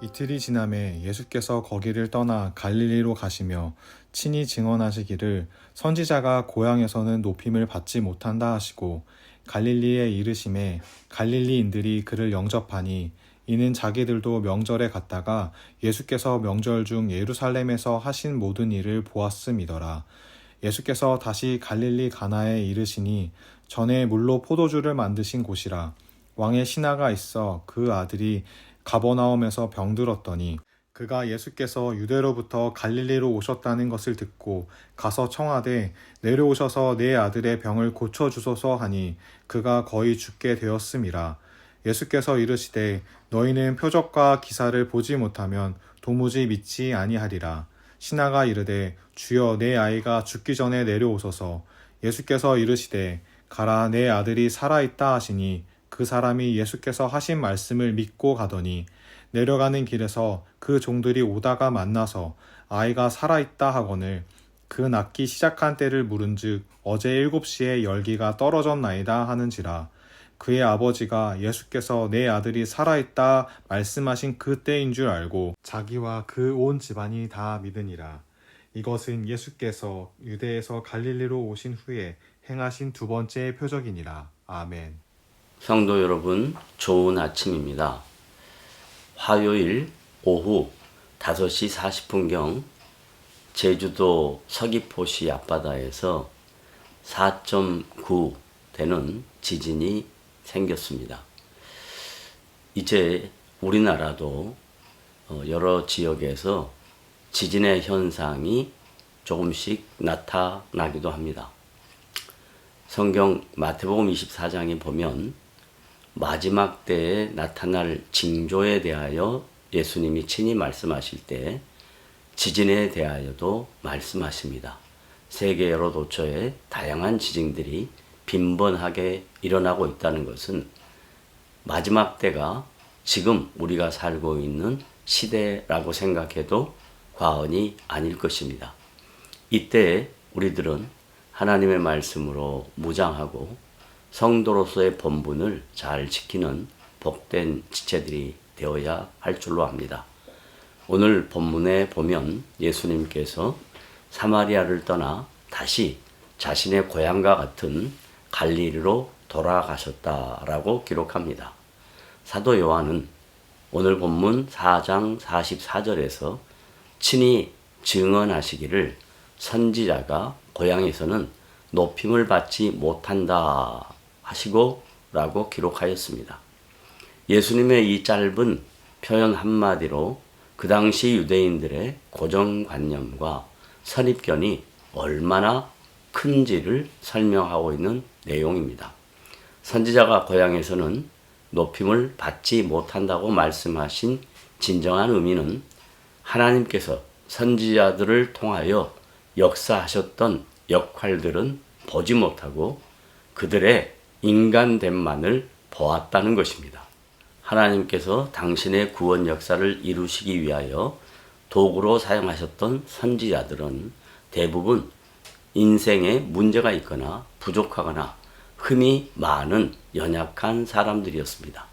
이틀이 지남에 예수께서 거기를 떠나 갈릴리로 가시며 친히 증언하시기를 선지자가 고향에서는 높임을 받지 못한다 하시고 갈릴리에 이르심에 갈릴리인들이 그를 영접하니 이는 자기들도 명절에 갔다가 예수께서 명절 중 예루살렘에서 하신 모든 일을 보았음이더라. 예수께서 다시 갈릴리 가나에 이르시니 전에 물로 포도주를 만드신 곳이라. 왕의 신하가 있어 그 아들이 가버나움에서 병들었더니 그가 예수께서 유대로부터 갈릴리로 오셨다는 것을 듣고 가서 청하되 내려오셔서 내 아들의 병을 고쳐주소서 하니 그가 거의 죽게 되었음이라. 예수께서 이르시되 너희는 표적과 기사를 보지 못하면 도무지 믿지 아니하리라. 신하가 이르되 주여 내 아이가 죽기 전에 내려오소서. 예수께서 이르시되 가라 내 아들이 살아있다 하시니 그 사람이 예수께서 하신 말씀을 믿고 가더니 내려가는 길에서 그 종들이 오다가 만나서 아이가 살아있다 하거늘 그 낫기 시작한 때를 물은즉 어제 7시에 열기가 떨어졌나이다 하는지라. 그의 아버지가 예수께서 내 아들이 살아있다 말씀하신 그 때인 줄 알고 자기와 그 온 집안이 다 믿으니라. 이것은 예수께서 유대에서 갈릴리로 오신 후에 행하신 두 번째 표적이니라. 아멘. 성도 여러분, 좋은 아침입니다. 화요일 오후 5시 40분경 제주도 서귀포시 앞바다에서 4.9 되는 지진이 생겼습니다. 이제 우리나라도 여러 지역에서 지진의 현상이 조금씩 나타나기도 합니다. 성경 마태복음 24장에 보면 마지막 때에 나타날 징조에 대하여 예수님이 친히 말씀하실 때 지진에 대하여도 말씀하십니다. 세계 여러 도처에 다양한 지진들이 빈번하게 일어나고 있다는 것은 마지막 때가 지금 우리가 살고 있는 시대라고 생각해도 과언이 아닐 것입니다. 이때 우리들은 하나님의 말씀으로 무장하고 성도로서의 본분을 잘 지키는 복된 지체들이 되어야 할 줄로 압니다. 오늘 본문에 보면 예수님께서 사마리아를 떠나 다시 자신의 고향과 같은 갈릴리로 돌아가셨다라고 기록합니다. 사도 요한은 오늘 본문 4장 44절에서 친히 증언하시기를 선지자가 고향에서는 높임을 받지 못한다 하시고 라고 기록하였습니다. 예수님의 이 짧은 표현 한마디로 그 당시 유대인들의 고정관념과 선입견이 얼마나 큰지를 설명하고 있는 내용입니다. 선지자가 고향에서는 높임을 받지 못한다고 말씀하신 진정한 의미는 하나님께서 선지자들을 통하여 역사하셨던 역할들은 보지 못하고 그들의 인간됨만을 보았다는 것입니다. 하나님께서 당신의 구원 역사를 이루시기 위하여 도구로 사용하셨던 선지자들은 대부분 인생에 문제가 있거나 부족하거나 흠이 많은 연약한 사람들이었습니다.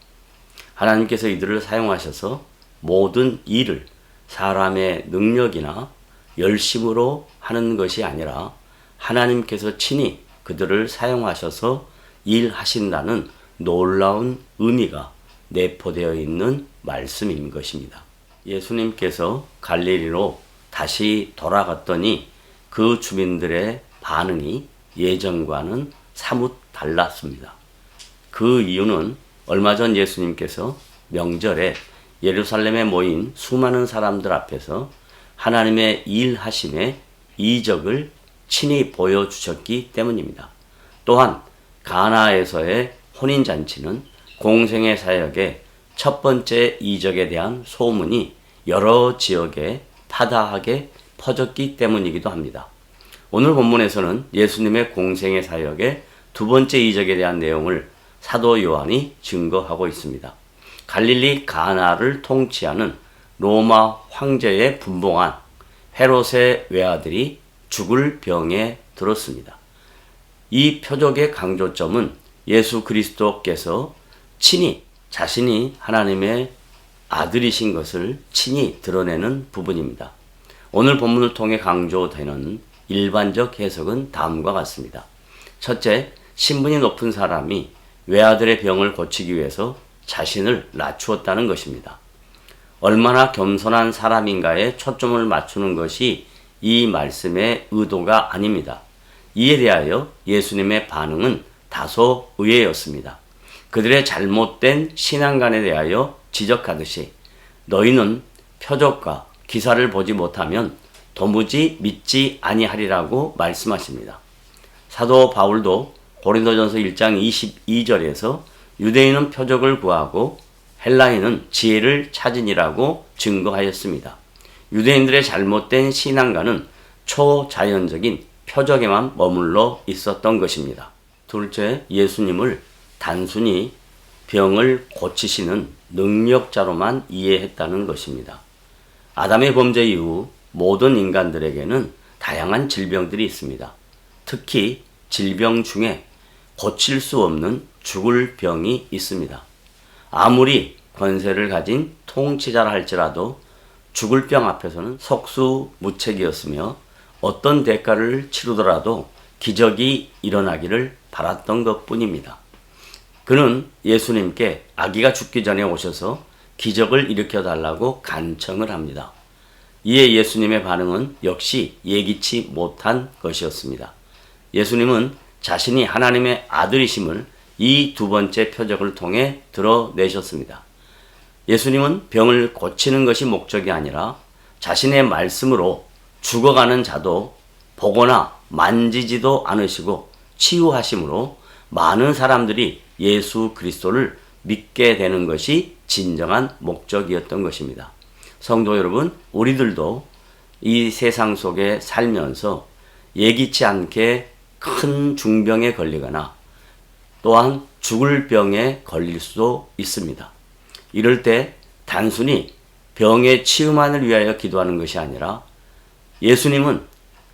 하나님께서 이들을 사용하셔서 모든 일을 사람의 능력이나 열심으로 하는 것이 아니라 하나님께서 친히 그들을 사용하셔서 일하신다는 놀라운 의미가 내포되어 있는 말씀인 것입니다. 예수님께서 갈릴리로 다시 돌아갔더니 그 주민들의 반응이 예전과는 사뭇 달랐습니다. 그 이유는 얼마 전 예수님께서 명절에 예루살렘에 모인 수많은 사람들 앞에서 하나님의 일하심의 이적을 친히 보여주셨기 때문입니다. 또한 가나에서의 혼인잔치는 공생의 사역의 첫 번째 이적에 대한 소문이 여러 지역에 파다하게 퍼졌기 때문이기도 합니다. 오늘 본문에서는 예수님의 공생의 사역의 두 번째 이적에 대한 내용을 사도 요한이 증거하고 있습니다. 갈릴리 가나를 통치하는 로마 황제의 분봉한 헤롯의 외아들이 죽을 병에 들었습니다. 이 표적의 강조점은 예수 그리스도께서 친히 자신이 하나님의 아들이신 것을 친히 드러내는 부분입니다. 오늘 본문을 통해 강조되는 일반적 해석은 다음과 같습니다. 첫째, 신분이 높은 사람이 외아들의 병을 고치기 위해서 자신을 낮추었다는 것입니다. 얼마나 겸손한 사람인가에 초점을 맞추는 것이 이 말씀의 의도가 아닙니다. 이에 대하여 예수님의 반응은 다소 의외였습니다. 그들의 잘못된 신앙관에 대하여 지적하듯이 너희는 표적과 기사를 보지 못하면 도무지 믿지 아니하리라고 말씀하십니다. 사도 바울도 고린도전서 1장 22절에서 유대인은 표적을 구하고 헬라인은 지혜를 찾으니라고 증거하였습니다. 유대인들의 잘못된 신앙과는 초자연적인 표적에만 머물러 있었던 것입니다. 둘째, 예수님을 단순히 병을 고치시는 능력자로만 이해했다는 것입니다. 아담의 범죄 이후 모든 인간들에게는 다양한 질병들이 있습니다. 특히 질병 중에 고칠 수 없는 죽을 병이 있습니다. 아무리 권세를 가진 통치자라 할지라도 죽을 병 앞에서는 속수무책이었으며 어떤 대가를 치르더라도 기적이 일어나기를 바랐던 것뿐입니다. 그는 예수님께 아기가 죽기 전에 오셔서 기적을 일으켜달라고 간청을 합니다. 이에 예수님의 반응은 역시 예기치 못한 것이었습니다. 예수님은 자신이 하나님의 아들이심을 이 두 번째 표적을 통해 드러내셨습니다. 예수님은 병을 고치는 것이 목적이 아니라 자신의 말씀으로 죽어가는 자도 보거나 만지지도 않으시고 치유하심으로 많은 사람들이 예수 그리스도를 믿게 되는 것이 진정한 목적이었던 것입니다. 성도 여러분, 우리들도 이 세상 속에 살면서 예기치 않게 큰 중병에 걸리거나 또한 죽을 병에 걸릴 수도 있습니다. 이럴 때 단순히 병의 치유만을 위하여 기도하는 것이 아니라 예수님은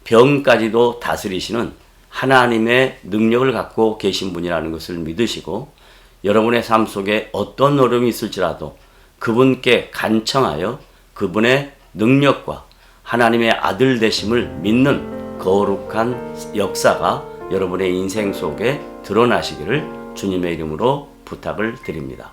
병까지도 다스리시는 하나님의 능력을 갖고 계신 분이라는 것을 믿으시고 여러분의 삶 속에 어떤 어려움이 있을지라도 그분께 간청하여 그분의 능력과 하나님의 아들 되심을 믿는 거룩한 역사가 여러분의 인생 속에 드러나시기를 주님의 이름으로 부탁을 드립니다.